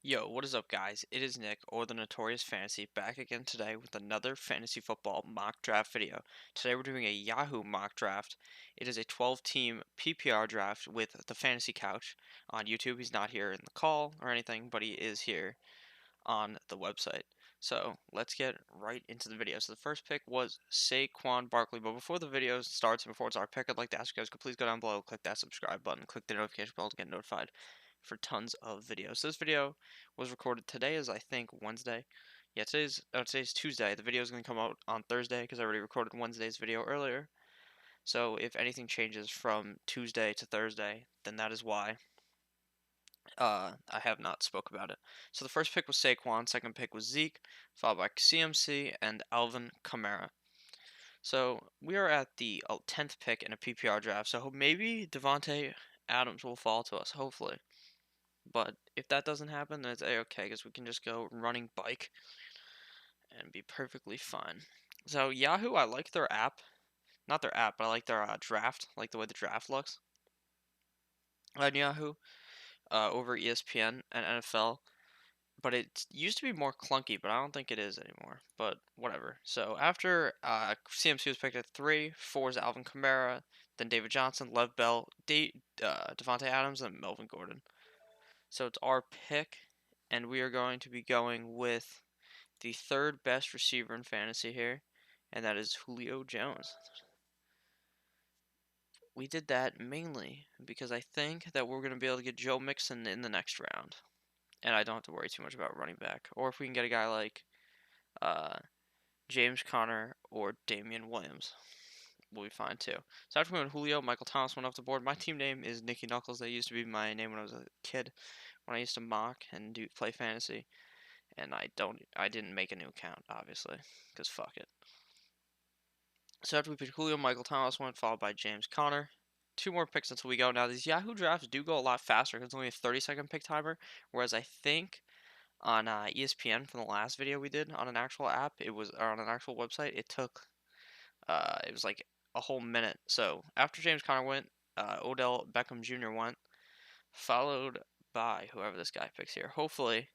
Yo, what is up, guys? It is Nick, or the Notorious Fantasy, back again today with another fantasy football mock draft video. Today we're doing a Yahoo mock draft. It is a 12-team PPR draft with the FantasyCouch on YouTube. He's not here in the call or anything, but he is here on the website. So let's get right into the video. So the first pick was Saquon Barkley, but before the video starts and before it's our pick, I'd like to ask you guys to please go down below, click that subscribe button, click the notification bell to get notified for tons of videos. So this video was recorded today is I think Wednesday. Yeah, today's Tuesday. The video is going to come out on Thursday because I already recorded Wednesday's video earlier. So if anything changes from Tuesday to Thursday, then that is why. I have not spoke about it. So the first pick was Saquon, second pick was Zeke, followed by CMC and Alvin Kamara. So we are at the 10th pick in a PPR draft. So maybe Devontae Adams will fall to us, hopefully. But if that doesn't happen, then it's a-okay because we can just go running bike and be perfectly fine. So Yahoo, I like their app. Not their app, but I like their draft. I like the way the draft looks on Yahoo over ESPN and NFL. But it used to be more clunky, but I don't think it is anymore. But whatever. So after CMC was picked at 3, 4 is Alvin Kamara, then David Johnson, Lev Bell, Devontae Adams, and Melvin Gordon. So it's our pick, and we are going to be going with the third best receiver in fantasy here, and that is Julio Jones. We did that mainly because I think that we're going to be able to get Joe Mixon in the next round, and I don't have to worry too much about running back. Or if we can get a guy like uh, James Conner or Damian Williams, we'll be fine too. So after we went Julio, Michael Thomas went off the board. My team name is Nicky Knuckles. That used to be my name when I was a kid, when I used to mock and play fantasy. And I didn't make a new account, obviously, because fuck it. So after we picked Julio, Michael Thomas went, followed by James Conner. 2 more picks until we go. Now, these Yahoo drafts do go a lot faster because it's only a 30-second pick timer, whereas I think on ESPN from the last video we did on an actual app, or on an actual website, it was like a whole minute. So after James Conner went, Odell Beckham Jr. went, followed by whoever this guy picks here. Hopefully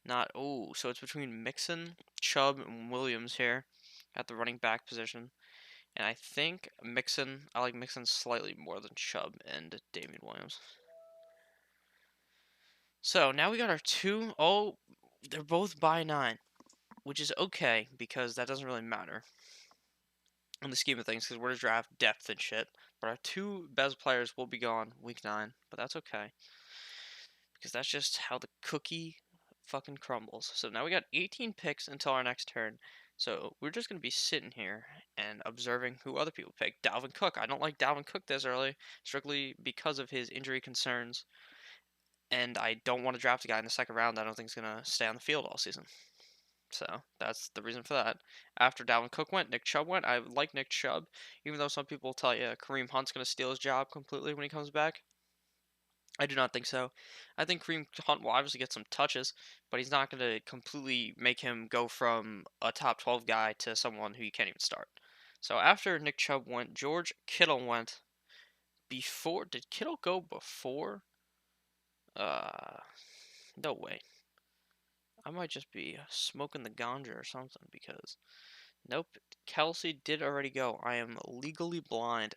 not. Oh, so it's between Mixon, Chubb, and Williams here at the running back position. And I think I like Mixon slightly more than Chubb and Damian Williams. So now we got our two. Oh, they're both by 9, which is okay because that doesn't really matter in the scheme of things because we're to draft depth and shit. But our 2 best players will be gone week 9, but that's okay because that's just how the cookie fucking crumbles. So now we got 18 picks until our next turn. So we're just going to be sitting here and observing who other people pick. Dalvin Cook. I don't like Dalvin Cook this early, strictly because of his injury concerns. And I don't want to draft a guy in the second round that I don't think is going to stay on the field all season. So that's the reason for that. After Dalvin Cook went, Nick Chubb went. I like Nick Chubb, even though some people tell you Kareem Hunt's going to steal his job completely when he comes back. I do not think so. I think Kareem Hunt will obviously get some touches, but he's not going to completely make him go from a top 12 guy to someone who you can't even start. So after Nick Chubb went, George Kittle went before. Did Kittle go before? Uh, no way. I might just be smoking the ganja or something because nope. Kelsey did already go. I am legally blind.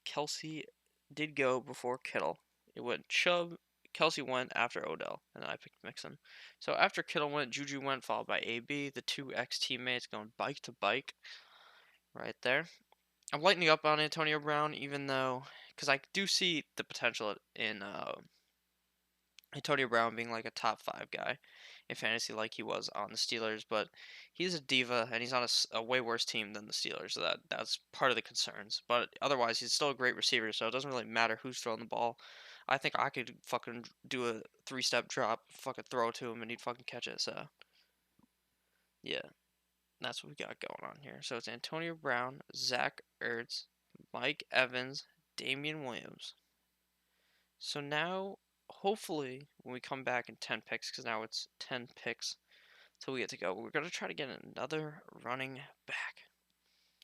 Kelsey did go before Kittle. It went Chubb. Kelsey went after Odell, and then I picked Mixon. So after Kittle went, Juju went, followed by AB, the 2 ex-teammates going bike to bike right there. I'm lightening up on Antonio Brown, even though, because I do see the potential in Antonio Brown being like a top 5 guy in fantasy like he was on the Steelers, but he's a diva and he's on a way worse team than the Steelers, so that's part of the concerns. But otherwise, he's still a great receiver, so it doesn't really matter who's throwing the ball. I think I could fucking do a 3-step drop, fucking throw it to him, and he'd fucking catch it, so yeah, that's what we got going on here. So it's Antonio Brown, Zach Ertz, Mike Evans, Damian Williams. So now, hopefully, when we come back in 10 picks, because now it's 10 picks till we get to go, we're going to try to get another running back.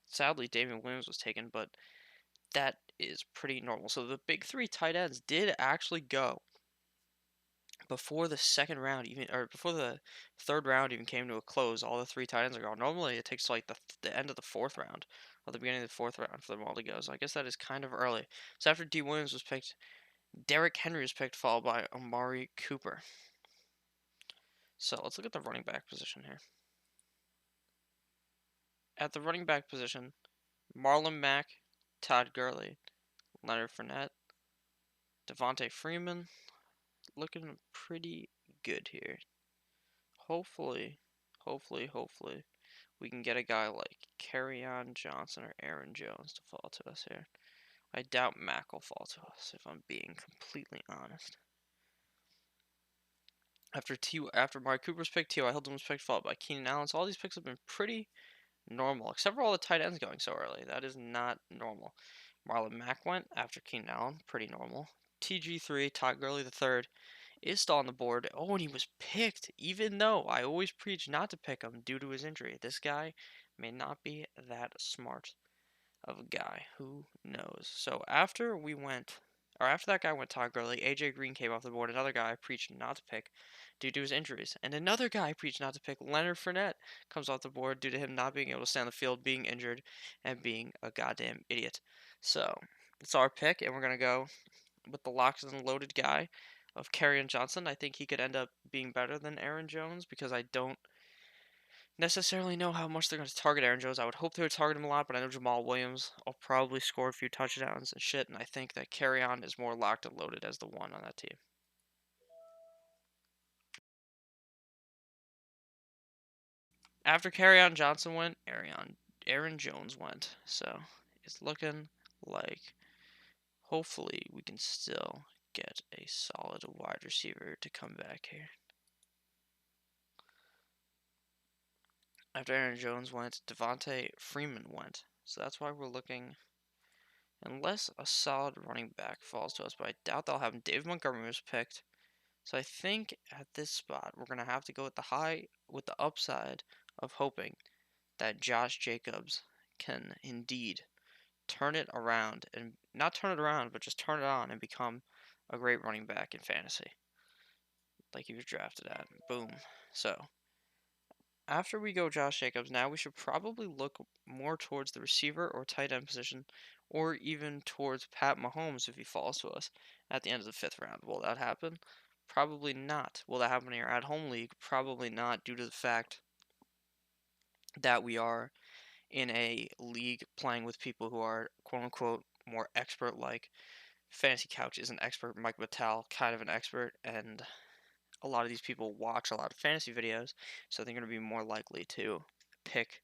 Sadly, Damian Williams was taken, but that is pretty normal. So the big 3 tight ends did actually go. before the second round even, or before the third round even came to a close, all the three tight ends are gone. Normally, it takes like the end of the fourth round or the beginning of the fourth round for them all to go. So I guess that is kind of early. So after D. Williams was picked, Derrick Henry was picked, followed by Amari Cooper. So let's look at the running back position here. At the running back position, Marlon Mack, Todd Gurley, Leonard Fournette, Devontae Freeman, looking pretty good here. Hopefully, hopefully, we can get a guy like Kerryon Johnson or Aaron Jones to fall to us here. I doubt Mack will fall to us, if I'm being completely honest. After Amari Cooper's pick, T.Y. Hilton was picked, followed by Keenan Allen. So all these picks have been pretty normal, except for all the tight ends going so early. That is not normal. Marlon Mack went after Keenan Allen, pretty normal. TG3, Todd Gurley III, is still on the board. Oh, and he was picked, even though I always preach not to pick him due to his injury. This guy may not be that smart of a guy. Who knows? So after that guy went, Todd Gurley, AJ Green came off the board. Another guy I preached not to pick due to his injuries. And another guy I preached not to pick, Leonard Fournette, comes off the board due to him not being able to stay on the field, being injured, and being a goddamn idiot. So it's our pick, and we're going to go with the locked and loaded guy of Kerryon Johnson. I think he could end up being better than Aaron Jones because I don't necessarily know how much they're going to target Aaron Jones. I would hope they would target him a lot, but I know Jamal Williams will probably score a few touchdowns and shit, and I think that Kerryon is more locked and loaded as the one on that team. After Kerryon Johnson went, Aaron Jones went. So it's looking like hopefully we can still get a solid wide receiver to come back here. After Aaron Jones went, Devontae Freeman went. So that's why we're looking, unless a solid running back falls to us, but I doubt that'll happen. David Montgomery was picked. So I think at this spot, we're going to have to go with the upside of hoping that Josh Jacobs can indeed turn it around, and not turn it around, but just turn it on and become a great running back in fantasy, like he was drafted at. Boom. So after we go Josh Jacobs, now we should probably look more towards the receiver or tight end position, or even towards Pat Mahomes if he falls to us at the end of the fifth round. Will that happen? Probably not. Will that happen in your at-home league? Probably not, due to the fact that we are in a league playing with people who are quote-unquote more expert, like FantasyCouch is an expert, Mike Mital kind of an expert, and a lot of these people watch a lot of fantasy videos, so they're going to be more likely to pick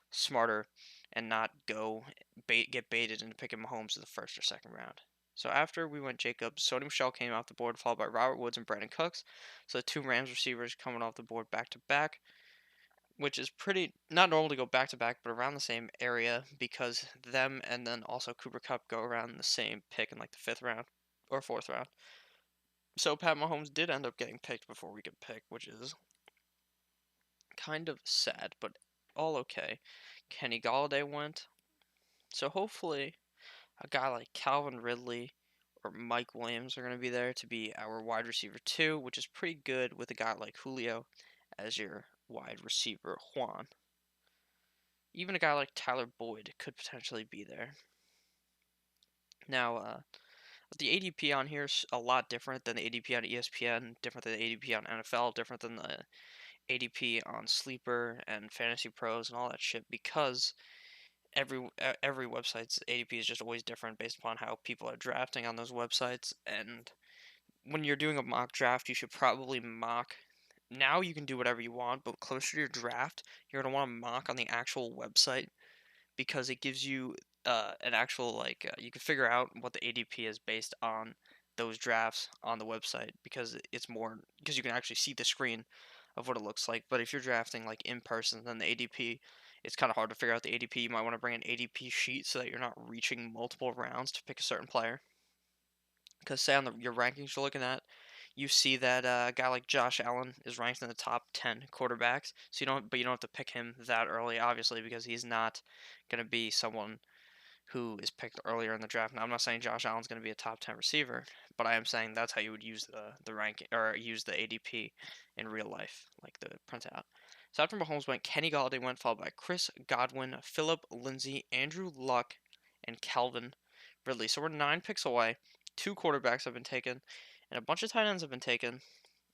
smarter and not get baited into picking Mahomes in the first or second round. So after we went Jacobs, Sony Michel came off the board, followed by Robert Woods and Brandon Cooks. So the two Rams receivers coming off the board back to back, which is pretty not normal to go back to back, but around the same area because them and then also Cooper Kupp go around the same pick in like the fifth round or fourth round. So Pat Mahomes did end up getting picked before we could pick, which is kind of sad, but all okay. Kenny Galladay went. So hopefully a guy like Calvin Ridley or Mike Williams are going to be there to be our wide receiver 2, which is pretty good with a guy like Julio as your wide receiver Juan. Even a guy like Tyler Boyd could potentially be there. Now, the ADP on here is a lot different than the ADP on ESPN, different than the ADP on NFL, different than the ADP on Sleeper and Fantasy Pros and all that shit, because every website's ADP is just always different based upon how people are drafting on those websites. And when you're doing a mock draft, you should probably mock. Now you can do whatever you want, but closer to your draft, you're gonna want to mock on the actual website because it gives you an actual you can figure out what the ADP is based on those drafts on the website because it's more because you can actually see the screen of what it looks like. But if you're drafting like in person, then the ADP, it's kind of hard to figure out the ADP. You might want to bring an ADP sheet so that you're not reaching multiple rounds to pick a certain player. Because say on your rankings you're looking at, you see that a guy like Josh Allen is ranked in the top 10 quarterbacks. So you don't have to pick him that early, obviously, because he's not gonna be someone who is picked earlier in the draft. Now, I'm not saying Josh Allen's going to be a top 10 receiver, but I am saying that's how you would use the ranking or use the ADP in real life, like the printout. So after Mahomes went, Kenny Golladay went, followed by Chris Godwin, Philip Lindsay, Andrew Luck, and Calvin Ridley. So we're 9 picks away. 2 quarterbacks have been taken, and a bunch of tight ends have been taken.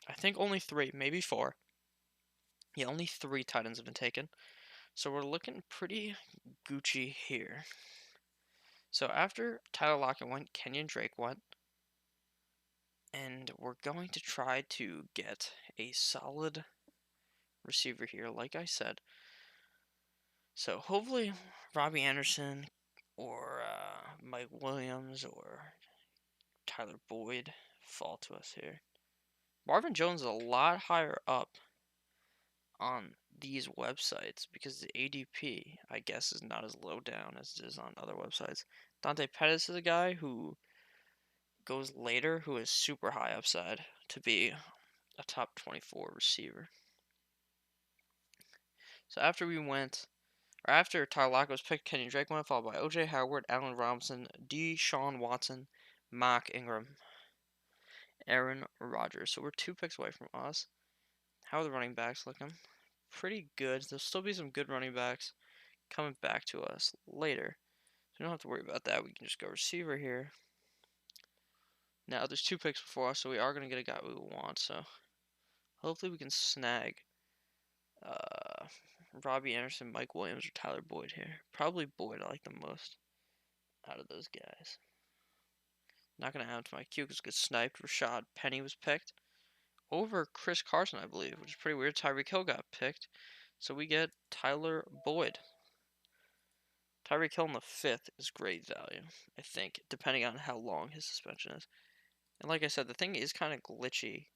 I think only 3, maybe 4. Yeah, only 3 tight ends have been taken. So we're looking pretty Gucci here. So after Tyler Lockett went, Kenyon Drake went. And we're going to try to get a solid receiver here, like I said. So hopefully Robbie Anderson or Mike Williams or Tyler Boyd fall to us here. Marvin Jones is a lot higher up on these websites because the ADP, I guess, is not as low down as it is on other websites. Dante Pettis is a guy who goes later, who is super high upside to be a top 24 receiver. So after Tyler Lockett was picked, Kenny Drake went, followed by O.J. Howard, Allen Robinson, Deshaun Watson, Mark Ingram, Aaron Rodgers. So we're 2 picks away from us. How are the running backs looking? Pretty good. There'll still be some good running backs coming back to us later. So we don't have to worry about that. We can just go receiver here. Now there's 2 picks before us, so we are going to get a guy we want. So hopefully we can snag Robbie Anderson, Mike Williams, or Tyler Boyd here. Probably Boyd I like the most out of those guys. Not going to add to my queue because it gets sniped. Rashad Penny was picked over Chris Carson, I believe, which is pretty weird. Tyreek Hill got picked. So we get Tyler Boyd. Tyreek Hill in the 5th is great value, I think, depending on how long his suspension is. And like I said, the thing is kind of glitchy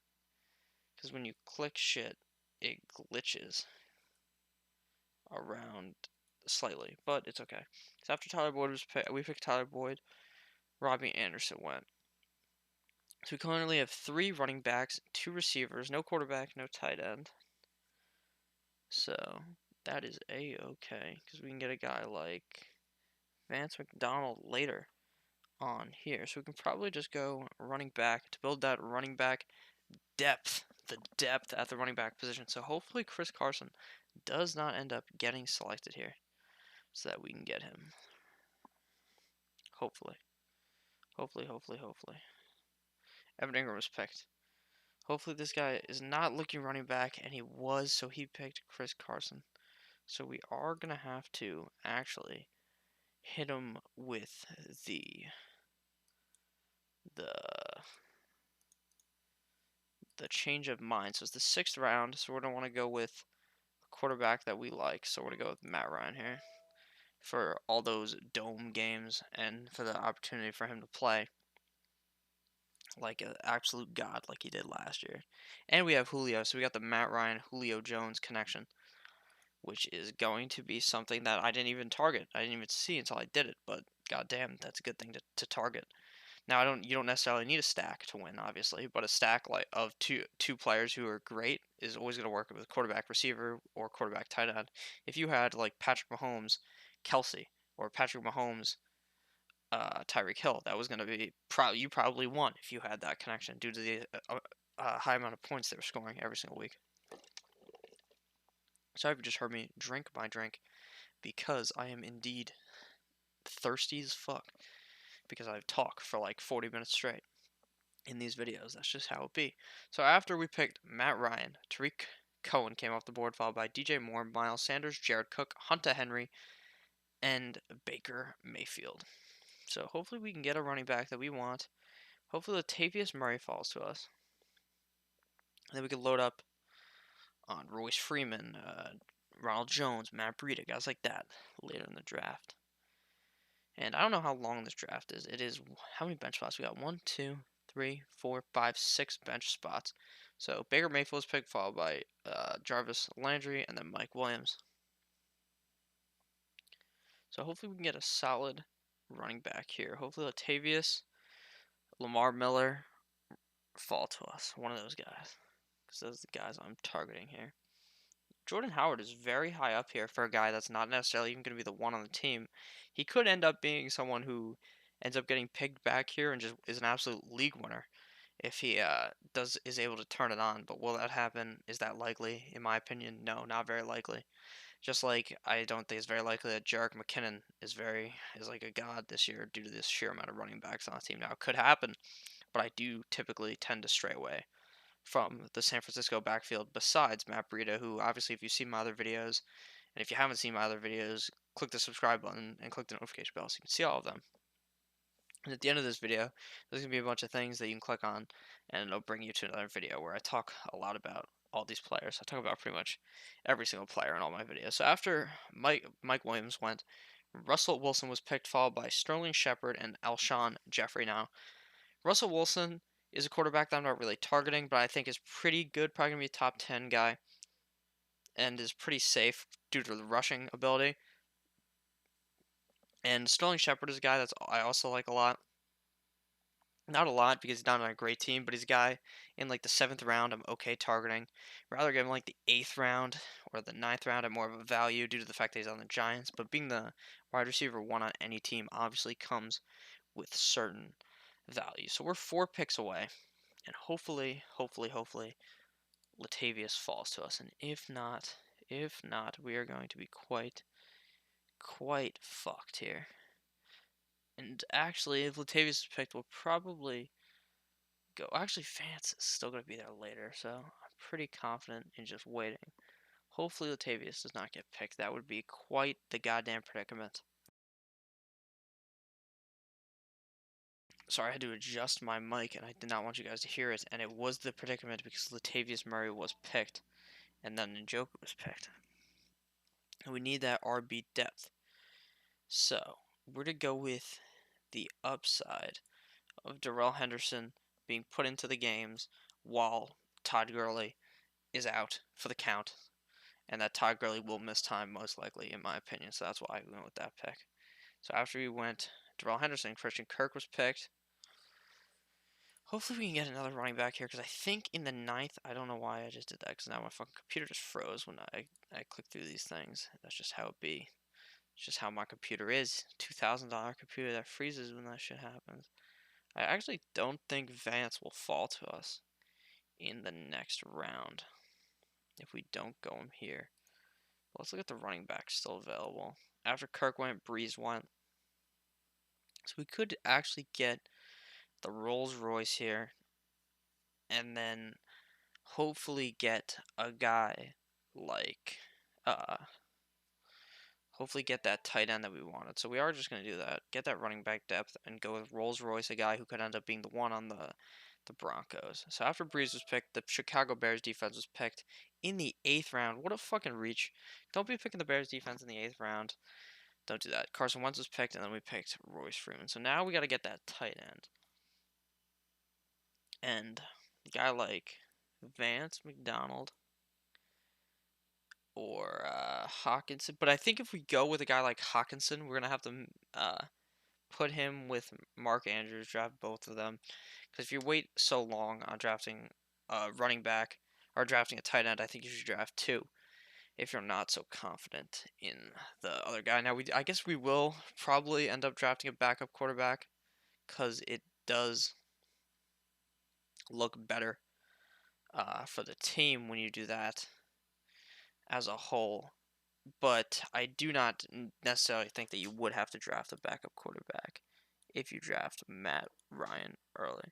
because when you click shit, it glitches around slightly, but it's okay. So after Tyler Boyd was picked, we picked Tyler Boyd. Robbie Anderson went. So we currently have 3 running backs, 2 receivers, no quarterback, no tight end. So that is a-okay because we can get a guy like Vance McDonald later on here. So we can probably just go running back to build that running back depth, the depth at the running back position. So hopefully Chris Carson does not end up getting selected here so that we can get him. Hopefully. Evan Ingram was picked. Hopefully this guy is not looking running back, and he was, so he picked Chris Carson. So we are going to have to actually hit him with the change of mind. So it's the 6th round, so we're going to want to go with a quarterback that we like. So we're going to go with Matt Ryan here for all those dome games and for the opportunity for him to play like an absolute god like he did last year. And we have Julio, so we got the Matt Ryan, Julio Jones connection, which is going to be something that I didn't even target. I didn't even see until I did it, but goddamn, that's a good thing to target. Now you don't necessarily need a stack to win, obviously, but a stack like of two players who are great is always going to work with quarterback receiver or quarterback tight end. If you had like Patrick Mahomes, Kelsey, or Patrick Mahomes, Tyreek Hill, that was going to be you probably won if you had that connection due to the high amount of points they were scoring every single week. Sorry if you just heard me drink my drink because I am indeed thirsty as fuck because I've talked for like 40 minutes straight in these videos. That's just how it be. So after we picked Matt Ryan, Tariq Cohen came off the board, followed by DJ Moore, Miles Sanders, Jared Cook, Hunter Henry, and Baker Mayfield. So hopefully we can get a running back that we want. Hopefully Latavius Murray falls to us. And then we can load up on Royce Freeman, Ronald Jones, Matt Breida, guys like that later in the draft. And I don't know how long this draft is. It is, how many bench spots we got? 1, 2, 3, 4, 5, 6 bench spots. So Baker Mayfield was picked, followed by Jarvis Landry, and then Mike Williams. So hopefully we can get a solid running back here. Hopefully Latavius, Lamar Miller fall to us. One of those guys. Because those are the guys I'm targeting here. Jordan Howard is very high up here for a guy that's not necessarily even going to be the one on the team. He could end up being someone who ends up getting picked back here and just is an absolute league winner if he is able to turn it on. But will that happen? Is that likely? In my opinion, no, not very likely. Just like I don't think it's very likely that Jerick McKinnon is like a god this year due to this sheer amount of running backs on the team. Now it could happen, but I do typically tend to stray away from the San Francisco backfield besides Matt Breida, who obviously if you've seen my other videos, and if you haven't seen my other videos, click the subscribe button and click the notification bell so you can see all of them. And at the end of this video, there's going to be a bunch of things that you can click on, and it'll bring you to another video where I talk a lot about all these players. I talk about pretty much every single player in all my videos. So after Mike Williams went, Russell Wilson was picked, followed by Sterling Shepard and Alshon Jeffrey. Now, Russell Wilson is a quarterback that I'm not really targeting, but I think is pretty good, probably going to be a top 10 guy, and is pretty safe due to the rushing ability. And Sterling Shepard is a guy I also like a lot. Not a lot because he's not on a great team, but he's a guy in like the 7th round I'm okay targeting. Rather give him like the 8th round or the 9th round at more of a value due to the fact that he's on the Giants. But being the wide receiver 1 on any team obviously comes with certain value. So we're 4 picks away. And hopefully, Latavius falls to us. And if not, we are going to be quite fucked here. And actually, if Latavius is picked, we'll probably go. Actually, Fance is still going to be there later, so I'm pretty confident in just waiting. Hopefully, Latavius does not get picked. That would be quite the goddamn predicament. Sorry, I had to adjust my mic, and I did not want you guys to hear it, and it was the predicament because Latavius Murray was picked, and then Njoku was picked. And we need that RB depth. So, we're to go with the upside of Darrell Henderson being put into the games while Todd Gurley is out for the count, and that Todd Gurley will miss time most likely, in my opinion. So that's why we went with that pick. So after we went Darrell Henderson, Christian Kirk was picked. Hopefully we can get another running back here because I think in the 9th, I don't know why I just did that because now my fucking computer just froze when I click through these things. That's just how it be. It's just how my computer is. $2,000 computer that freezes when that shit happens. I actually don't think Vance will fall to us in the next round if we don't go him here. Let's look at the running backs still available. After Kirk went, Breeze went. So we could actually get the Rolls Royce here and then hopefully get a guy like hopefully get that tight end that we wanted. So we are just going to do that. Get that running back depth and go with Rolls Royce, a guy who could end up being the one on the Broncos. So after Breeze was picked, the Chicago Bears defense was picked in the 8th round. What a fucking reach. Don't be picking the Bears defense in the 8th round. Don't do that. Carson Wentz was picked, and then we picked Royce Freeman. So now we got to get that tight end. And a guy like Vance McDonald or Hawkinson. But I think if we go with a guy like Hawkinson, we're going to have to put him with Mark Andrews, draft both of them. Because if you wait so long on drafting a running back or drafting a tight end, I think you should draft 2 if you're not so confident in the other guy. Now, I guess we will probably end up drafting a backup quarterback because it does look better for the team when you do that as a whole. But I do not necessarily think that you would have to draft a backup quarterback if you draft Matt Ryan early.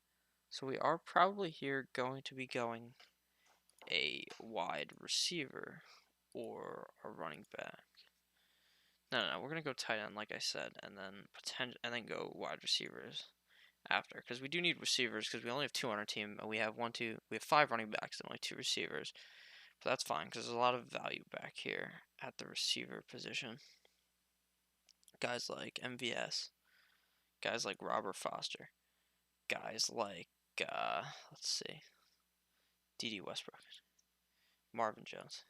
So we are probably here going to be going a wide receiver or a running back. No, we're gonna go tight end, like I said, and then go wide receivers after, because we do need receivers, because we only have 2 on our team, and we have 5 running backs and only 2 receivers. But that's fine, because there's a lot of value back here at the receiver position. Guys like MVS, guys like Robert Foster, guys like let's see, D.D. Westbrook, Marvin Jones.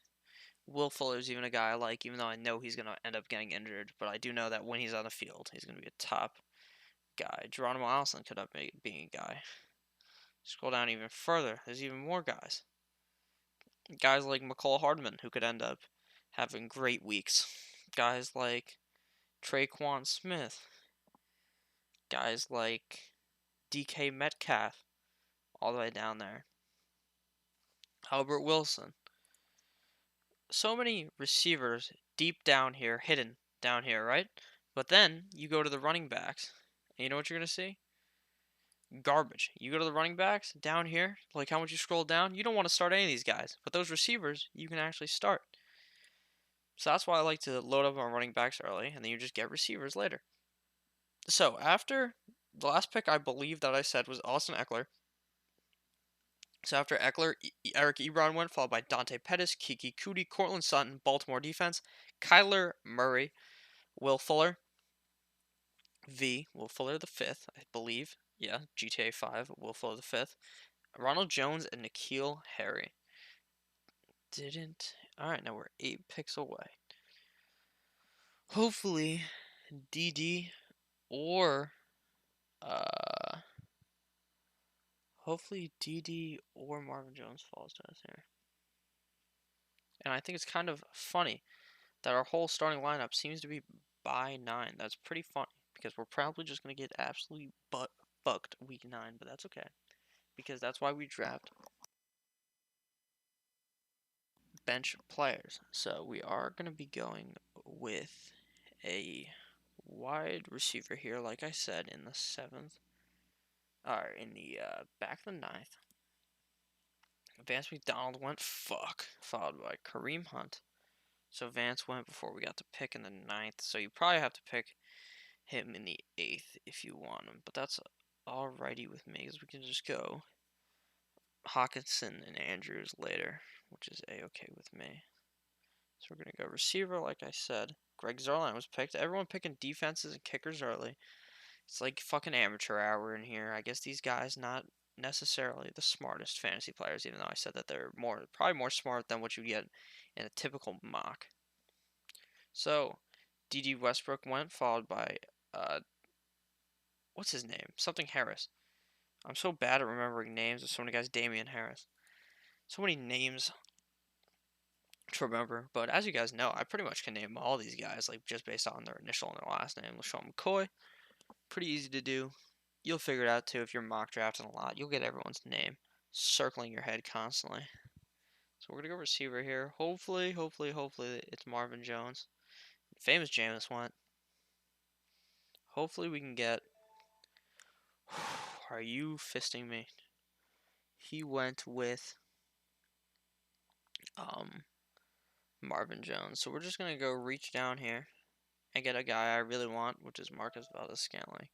Will Fuller's even a guy I like, even though I know he's going to end up getting injured. But I do know that when he's on the field, he's going to be a top guy. Geronimo Allison could end up being a guy. Scroll down even further. There's even more guys. Guys like McCall Hardman, who could end up having great weeks. Guys like Traquan Smith. Guys like DK Metcalf, all the way down there. Albert Wilson. So many receivers deep down here, hidden down here, right? But then you go to the running backs, and you know what you're going to see? Garbage. You go to the running backs down here, like how much you scroll down, you don't want to start any of these guys. But those receivers, you can actually start. So that's why I like to load up on running backs early, and then you just get receivers later. So after the last pick, I believe that I said was Austin Eckler. So after Eckler, Eric Ebron went, followed by Dante Pettis, Kiki Cootie, Cortland Sutton, Baltimore defense, Kyler Murray, Will Fuller, Will Fuller the fifth, I believe. Yeah, GTA 5, Will Fuller the fifth, Ronald Jones, and N'Keal Harry. Alright, now we're 8 picks away. Hopefully, DD or, uh, hopefully DD or Marvin Jones falls to us here. And I think it's kind of funny that our whole starting lineup seems to be by 9. That's pretty funny because we're probably just going to get absolutely fucked week 9, but that's okay because that's why we draft bench players. So we are going to be going with a wide receiver here, like I said, in the 7th, or in the back of the 9th. Vance McDonald went followed by Kareem Hunt. So Vance went before we got to pick in the 9th, so you probably have to pick him in the 8th if you want him, but that's alrighty with me because we can just go Hawkinson and Andrews later, which is a-okay with me. So we're gonna go receiver, like I said. Greg Zuerlein was picked. Everyone picking defenses and kickers early. It's like fucking amateur hour in here. I guess these guys not necessarily the smartest fantasy players, even though I said that they're probably more smart than what you get in a typical mock. So DD Westbrook went, followed by what's his name? Something Harris. I'm so bad at remembering names. There's so many guys. Damian Harris. So many names to remember. But as you guys know, I pretty much can name all these guys, like just based on their initial and their last name. LaShawn McCoy. Pretty easy to do. You'll figure it out too if you're mock drafting a lot. You'll get everyone's name circling your head constantly. So we're gonna go receiver here. Hopefully it's Marvin Jones. Famous Jameis went. Hopefully we can get. Are you fisting me? He went with Marvin Jones. So we're just gonna go reach down here and get a guy I really want, which is Marcus Valdes-Scantling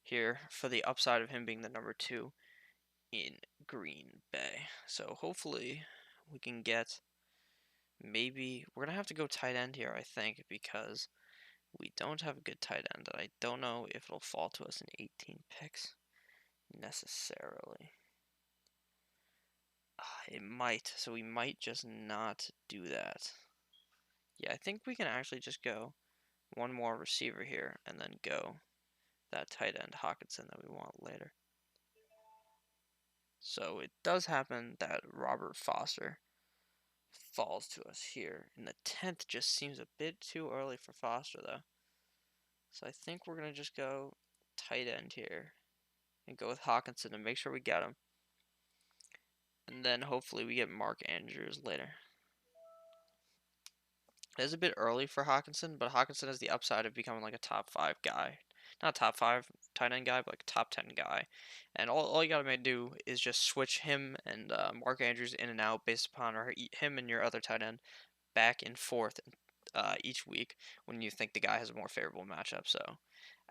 here for the upside of him being the number 2 in Green Bay. So hopefully we can get we're gonna have to go tight end here, I think, because we don't have a good tight end, and I don't know if it'll fall to us in 18 picks necessarily. It might, so we might just not do that. Yeah, I think we can actually just go one more receiver here and then go that tight end Hawkinson that we want later. So it does happen that Robert Foster falls to us here. And the 10th just seems a bit too early for Foster, though. So I think we're going to just go tight end here and go with Hawkinson to make sure we get him. And then hopefully we get Mark Andrews later. It is a bit early for Hawkinson, but Hawkinson has the upside of becoming like a top 5 guy. Not top 5 tight end guy, but like top 10 guy. And all you gotta do is just switch him and Mark Andrews in and out based upon him and your other tight end back and forth each week when you think the guy has a more favorable matchup. So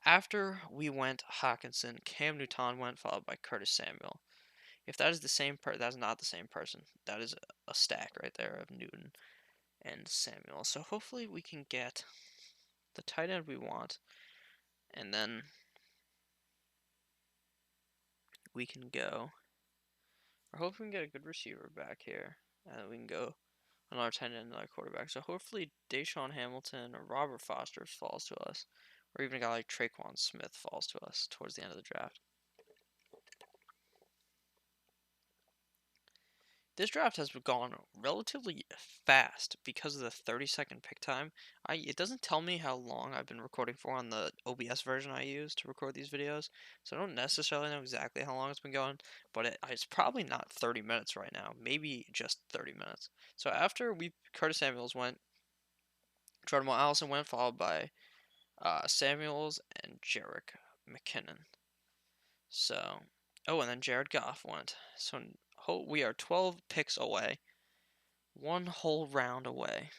after we went Hawkinson, Cam Newton went, followed by Curtis Samuel. If that is the same that's not the same person. That is a stack right there of Newton and Samuel. So hopefully we can get the tight end we want, and then we can go. I hope we can get a good receiver back here, and we can go another tight end, another quarterback. So hopefully Deshaun Hamilton or Robert Foster falls to us, or even a guy like Traquan Smith falls to us towards the end of the draft. This draft has gone relatively fast because of the 30-second pick time. It doesn't tell me how long I've been recording for on the OBS version I use to record these videos, so I don't necessarily know exactly how long it's been going, but it's probably not 30 minutes right now, maybe just 30 minutes. So after Curtis Samuels went, Jordan Allison went, followed by Samuels and Jerick McKinnon. So, oh, and then Jared Goff went. So we are 12 picks away, one whole round away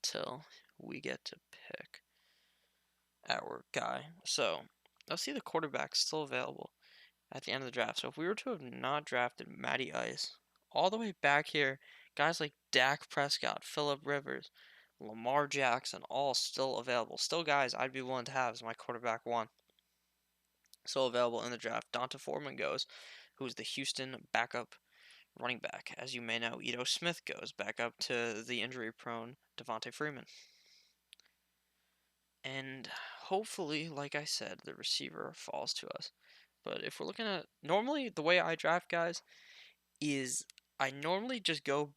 till we get to pick our guy. So, let's see the quarterback still available at the end of the draft. So, if we were to have not drafted Matty Ice, all the way back here, guys like Dak Prescott, Phillip Rivers, Lamar Jackson, all still available. Still guys I'd be willing to have as my quarterback one. Still available in the draft. Donta Foreman goes, who's the Houston backup running back. As you may know, Ito Smith goes back up to the injury-prone Devontae Freeman. And hopefully, like I said, the receiver falls to us. But if we're looking at normally the way I draft guys is I normally just go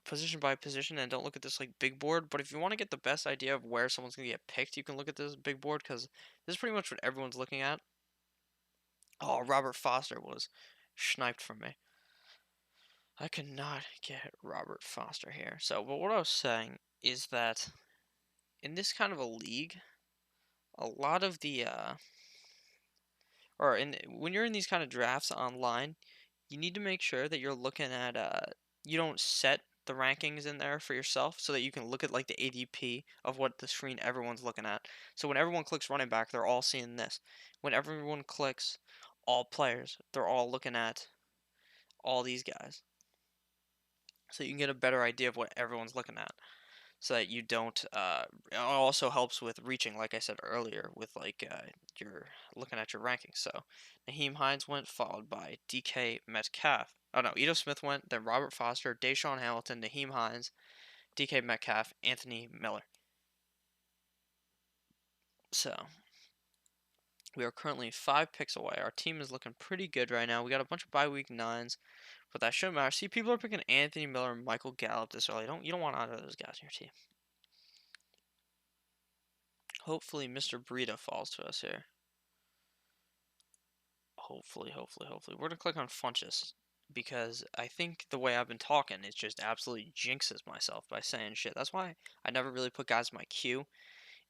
position by position and don't look at this like big board. But if you want to get the best idea of where someone's gonna get picked, you can look at this big board because this is pretty much what everyone's looking at. Oh, Robert Foster was sniped from me. I could not get Robert Foster here. So, but what I was saying is that in this kind of a league, a lot of the when you're in these kind of drafts online, you need to make sure that you're looking at you don't set the rankings in there for yourself so that you can look at like the ADP of what the screen everyone's looking at. So when everyone clicks running back, they're all seeing this. When everyone clicks all players, they're all looking at all these guys. So you can get a better idea of what everyone's looking at. So that you don't. It also helps with reaching, like I said earlier, with like you're looking at your rankings. So Naheem Hines went, followed by DK Metcalf. Oh no, Ito Smith went, then Robert Foster, Deshaun Hamilton, Naheem Hines, DK Metcalf, Anthony Miller. So we are currently 5 picks away. Our team is looking pretty good right now. We got a bunch of bye week 9s, but that shouldn't matter. See, people are picking Anthony Miller and Michael Gallup this early. You don't want either of those guys in your team. Hopefully, Mr. Breida falls to us here. Hopefully. We're going to click on Funchess because I think the way I've been talking, it just absolutely jinxes myself by saying shit. That's why I never really put guys in my queue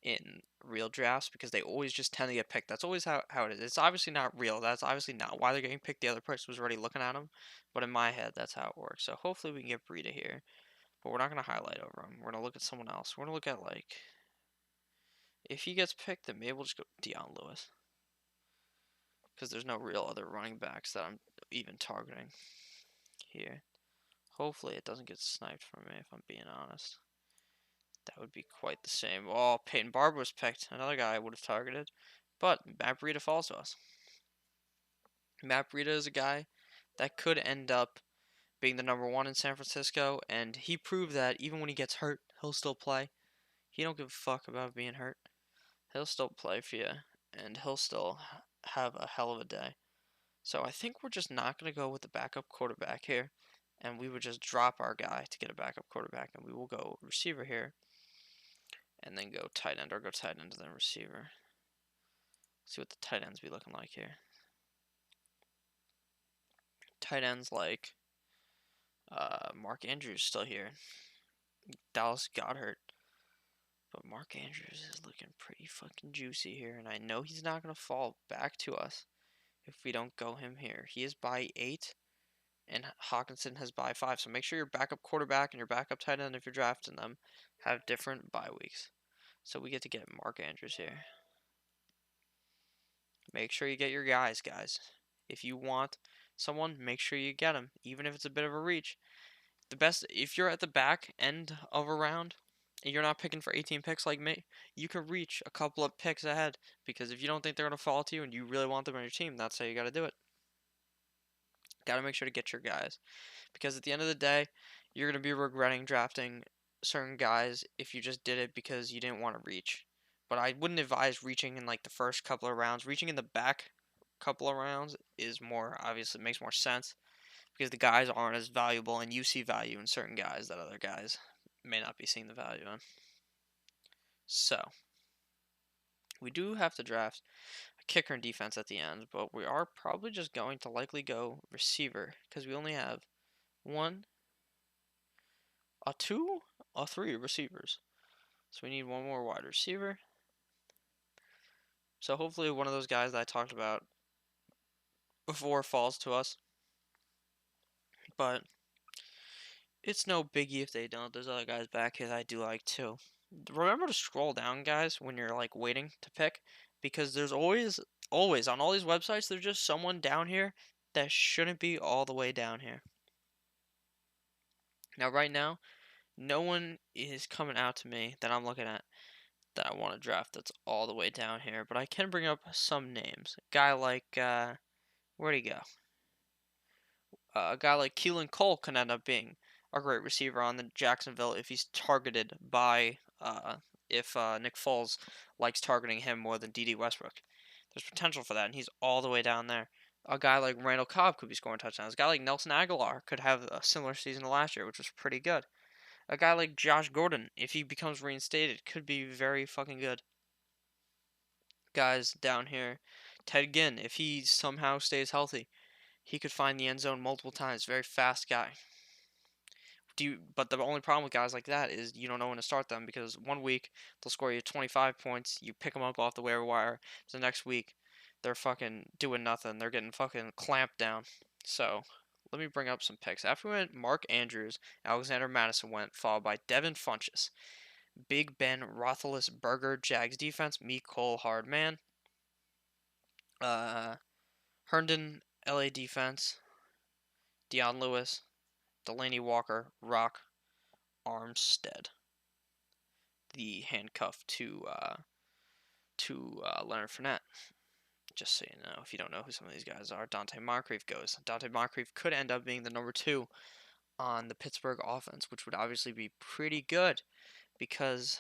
in real drafts because they always just tend to get picked. That's always how it is. It's obviously not real. That's obviously not why they're getting picked. The other person was already looking at them. But in my head, that's how it works. So hopefully we can get Breida here. But we're not going to highlight over him. We're going to look at someone else. We're going to look at, like, if he gets picked, then maybe we'll just go Deion Lewis. Because there's no real other running backs that I'm even targeting here. Hopefully it doesn't get sniped from me, if I'm being honest. That would be quite the same. Oh, Peyton Barber was picked. Another guy I would have targeted. But Matt Breida falls to us. Matt Breida is a guy that could end up being the number 1 in San Francisco. And he proved that even when he gets hurt, he'll still play. He don't give a fuck about being hurt. He'll still play for you. And he'll still have a hell of a day. So I think we're just not going to go with the backup quarterback here. And we would just drop our guy to get a backup quarterback. And we will go receiver here. And then go tight end. Or go tight end and then receiver. See what the tight ends be looking like here. Tight ends like Mark Andrews still here. Dallas Goedert. But Mark Andrews is looking pretty fucking juicy here. And I know he's not going to fall back to us if we don't go him here. He is by 8. And Hawkinson has bye 5. So make sure your backup quarterback and your backup tight end, if you're drafting them, have different bye weeks. So we get to get Mark Andrews here. Make sure you get your guys. If you want someone, make sure you get him, even if it's a bit of a reach. The best, if you're at the back end of a round, and you're not picking for 18 picks like me, you can reach a couple of picks ahead. Because if you don't think they're going to fall to you and you really want them on your team, that's how you got to do it. Got to make sure to get your guys. Because at the end of the day, you're going to be regretting drafting certain guys if you just did it because you didn't want to reach. But I wouldn't advise reaching in like the first couple of rounds. Reaching in the back couple of rounds is more, obviously makes more sense because the guys aren't as valuable, and you see value in certain guys that other guys may not be seeing the value in. So, we do have to draft a kicker and defense at the end, but we are probably just going to likely go receiver because we only have one, two, three receivers. So we need one more wide receiver. So hopefully one of those guys that I talked about before falls to us. But it's no biggie if they don't. There's other guys back here that I do like too. Remember to scroll down, guys, when you're like waiting to pick, because there's always on all these websites, there's just someone down here that shouldn't be all the way down here. Now, right now, no one is coming out to me that I'm looking at that I want to draft that's all the way down here, but I can bring up some names. A guy like, where'd he go? A guy like Keelan Cole can end up being a great receiver on the Jacksonville if he's targeted by, if Nick Foles likes targeting him more than D.D. Westbrook. There's potential for that, and he's all the way down there. A guy like Randall Cobb could be scoring touchdowns. A guy like Nelson Aguilar could have a similar season to last year, which was pretty good. A guy like Josh Gordon, if he becomes reinstated, could be very fucking good. Guys down here, Ted Ginn, if he somehow stays healthy, he could find the end zone multiple times. Very fast guy. But the only problem with guys like that is you don't know when to start them because one week they'll score you 25 points, you pick them up off the waiver wire. The next week they're fucking doing nothing. They're getting fucking clamped down. So let me bring up some picks. After we went, Mark Andrews, Alexander Madison went, followed by Devin Funchess, Big Ben Roethlisberger, Jags defense, Mecole Hardman, Herndon, LA defense, Dion Lewis, Delaney Walker, Rock Armstead, the handcuff to Leonard Fournette. Just so you know, if you don't know who some of these guys are, Dante Moncrief goes. Dante Moncrief could end up being the number 2 on the Pittsburgh offense, which would obviously be pretty good because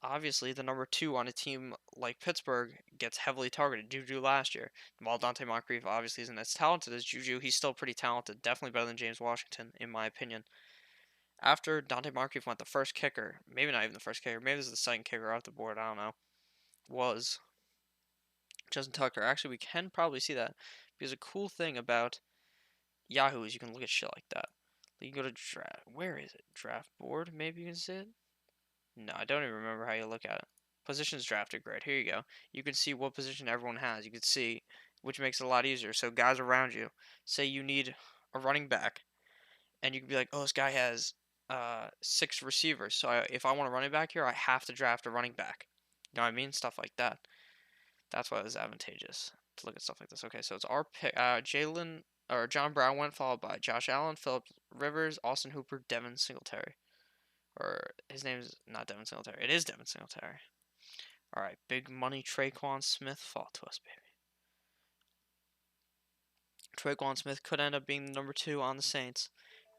obviously the number 2 on a team like Pittsburgh gets heavily targeted. Juju last year. While Dante Moncrief obviously isn't as talented as Juju, he's still pretty talented. Definitely better than James Washington, in my opinion. After Dante Moncrief went, the first kicker, maybe not even the first kicker, maybe this is the second kicker off the board, I don't know, was Justin Tucker. Actually, we can probably see that because a cool thing about Yahoo is you can look at shit like that. You can go to draft. Where is it? Draft board? Maybe you can see it? No, I don't even remember how you look at it. Positions drafted grid. Here you go. You can see what position everyone has. You can see, which makes it a lot easier. So guys around you, say you need a running back, and you can be like, oh, this guy has 6 receivers. So if I want a running back here, I have to draft a running back. You know what I mean? Stuff like that. That's why it was advantageous to look at stuff like this. Okay, so it's our pick. Jalen or John Brown went, followed by Josh Allen, Philip Rivers, Austin Hooper, Devin Singletary. Or his name's not Devin Singletary. It is Devin Singletary. All right, big money Traquan Smith, fall to us, baby. Traquan Smith could end up being the number 2 on the Saints,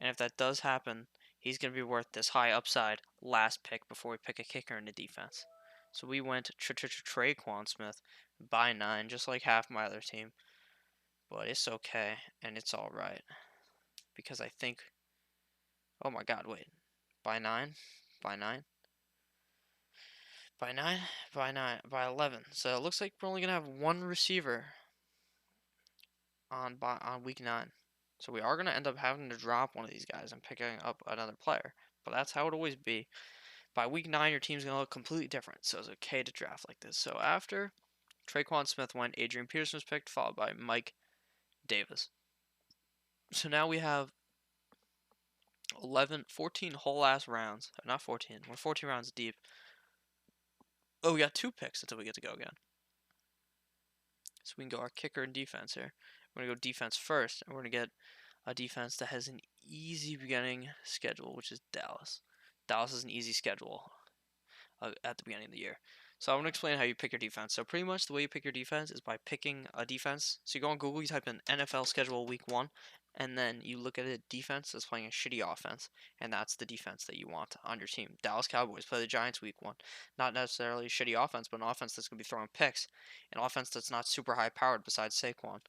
and if that does happen, he's going to be worth this high upside last pick before we pick a kicker in the defense. So we went Traquan Smith by 9, just like half my other team. But it's okay, and it's alright. Because I think... Oh my god, wait. By 9? By 9? By 9? By 9? By 11. So it looks like we're only going to have one receiver on week 9. So we are going to end up having to drop one of these guys and picking up another player. But that's how it always be. By week 9, your team's going to look completely different. So it's okay to draft like this. So after Traquan Smith went, Adrian Peterson was picked, followed by Mike Davis. So now we have 14 whole ass rounds. Not 14. We're 14 rounds deep. Oh, we got 2 picks until we get to go again. So we can go our kicker and defense here. We're going to go defense first, and we're going to get a defense that has an easy beginning schedule, which is Dallas. Dallas is an easy schedule at the beginning of the year. So I'm going to explain how you pick your defense. So pretty much the way you pick your defense is by picking a defense. So you go on Google, you type in NFL schedule week 1, and then you look at a defense that's playing a shitty offense, and that's the defense that you want on your team. Dallas Cowboys play the Giants week 1. Not necessarily a shitty offense, but an offense that's going to be throwing picks. An offense that's not super high powered besides Saquon.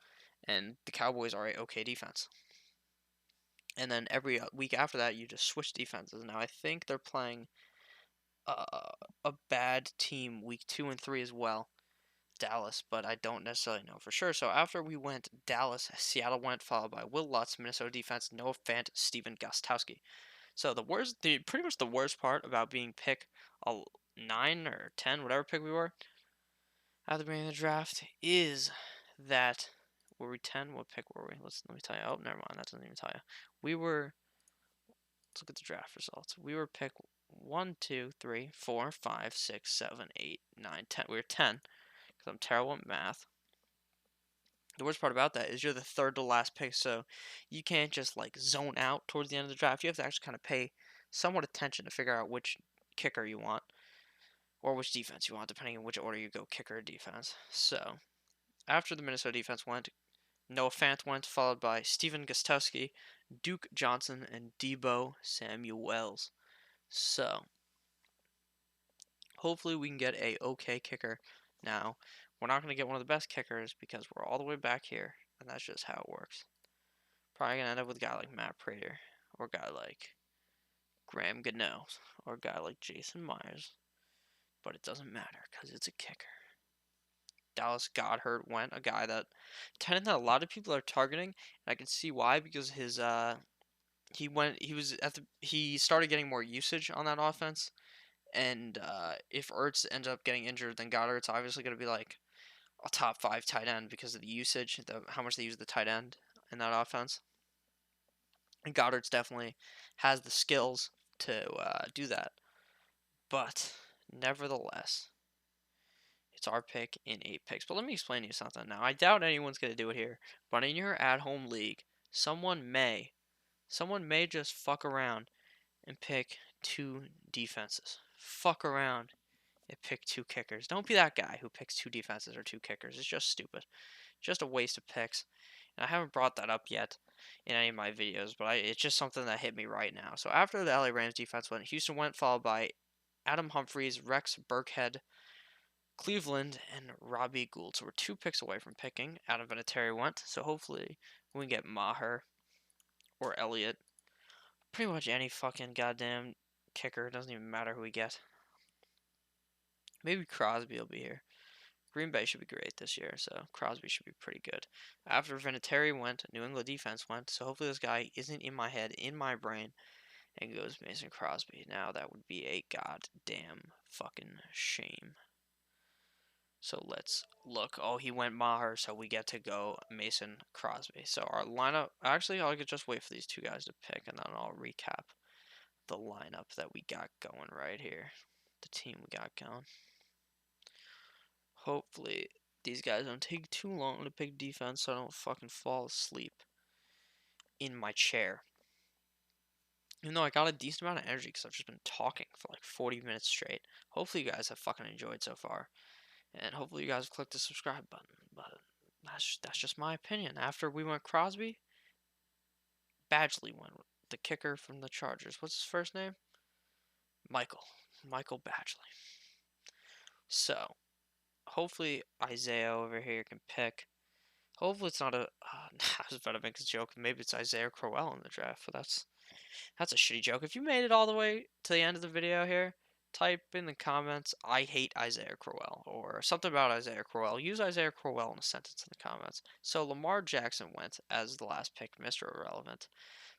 And the Cowboys are a okay defense. And then every week after that, you just switch defenses. Now I think they're playing uh, a bad team week 2 and 3 as well, Dallas, but I don't necessarily know for sure. So after we went Dallas, Seattle went, followed by Will Lutz, Minnesota defense, Noah Fant, Steven Gostkowski. So pretty much the worst part about being pick a 9 or 10, whatever pick we were at the beginning of the draft, is that were we 10? What pick were we? Let me tell you. Oh, never mind. That doesn't even tell you. We were. Let's look at the draft results. We were pick 1, 2, 3, 4, 5, 6, 7, 8, 9, 10. We were 10 because I'm terrible at math. The worst part about that is you're the third to last pick, so you can't just like zone out towards the end of the draft. You have to actually kind of pay somewhat attention to figure out which kicker you want or which defense you want, depending on which order you go, kicker or defense. So after the Minnesota defense went, Noah Fant went, followed by Steven Gostkowski, Duke Johnson, and Debo Samuels. So hopefully we can get a okay kicker. Now, we're not going to get one of the best kickers because we're all the way back here, and that's just how it works. Probably going to end up with a guy like Matt Prater, or a guy like Graham Gano, or a guy like Jason Myers. But it doesn't matter because it's a kicker. Dallas Goedert went, a guy that tenant that a lot of people are targeting, and I can see why because he started getting more usage on that offense, and if Ertz ends up getting injured, then Goddard's obviously going to be like a top 5 tight end because of the usage, how much they use the tight end in that offense. And Goddard's definitely has the skills to do that, but nevertheless, it's our pick in 8 picks. But let me explain to you something now. I doubt anyone's going to do it here, but in your at-home league, someone may just fuck around and pick 2 defenses. Fuck around and pick 2 kickers. Don't be that guy who picks 2 defenses or 2 kickers. It's just stupid. Just a waste of picks. And I haven't brought that up yet in any of my videos, but it's just something that hit me right now. So after the LA Rams defense went, Houston went, followed by Adam Humphries, Rex Burkhead, Cleveland, and Robbie Gould. So we're 2 picks away from picking. Adam Vinatieri went, so hopefully we can get Maher or Elliott. Pretty much any fucking goddamn kicker. It doesn't even matter who we get. Maybe Crosby will be here. Green Bay should be great this year, so Crosby should be pretty good. After Vinatieri went, New England defense went, so hopefully this guy isn't in my head, in my brain, and goes Mason Crosby. Now that would be a goddamn fucking shame. So let's look. Oh, he went Maher, so we get to go Mason Crosby. So our lineup, actually, I could just wait for these 2 guys to pick, and then I'll recap the lineup that we got going right here. The team we got going. Hopefully, these guys don't take too long to pick defense so I don't fucking fall asleep in my chair. Even though I got a decent amount of energy because I've just been talking for like 40 minutes straight. Hopefully you guys have fucking enjoyed so far. And hopefully you guys have clicked the subscribe button. But that's just my opinion. After we went Crosby, Badgley went, the kicker from the Chargers. What's his first name? Michael Badgley. So, hopefully Isaiah over here can pick. Hopefully it's not a. I was about to make a joke. Maybe it's Isaiah Crowell in the draft, but that's a shitty joke. If you made it all the way to the end of the video here, type in the comments, I hate Isaiah Crowell, or something about Isaiah Crowell. Use Isaiah Crowell in a sentence in the comments. So Lamar Jackson went as the last pick, Mr. Irrelevant.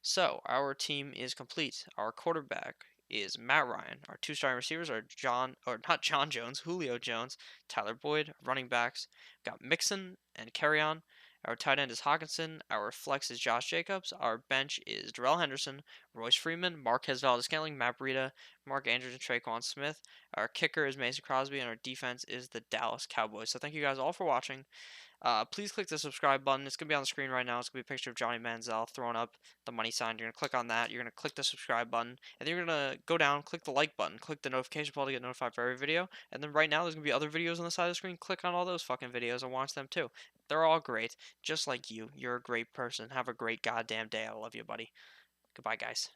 So our team is complete. Our quarterback is Matt Ryan. Our 2 starting receivers are not John Jones, Julio Jones, Tyler Boyd. Running backs got Mixon and Carrion. Our tight end is Hawkinson. Our flex is Josh Jacobs. Our bench is Darrell Henderson, Royce Freeman, Marquez Valdes-Scantling, Matt Breida, Mark Andrews, and Traquan Smith. Our kicker is Mason Crosby, and our defense is the Dallas Cowboys. So thank you guys all for watching. Please click the subscribe button. It's going to be on the screen right now. It's going to be a picture of Johnny Manziel throwing up the money sign. You're going to click on that. You're going to click the subscribe button. And then you're going to go down, click the like button, click the notification bell to get notified for every video. And then right now, there's going to be other videos on the side of the screen. Click on all those fucking videos and watch them too. They're all great. Just like you. You're a great person. Have a great goddamn day. I love you, buddy. Goodbye, guys.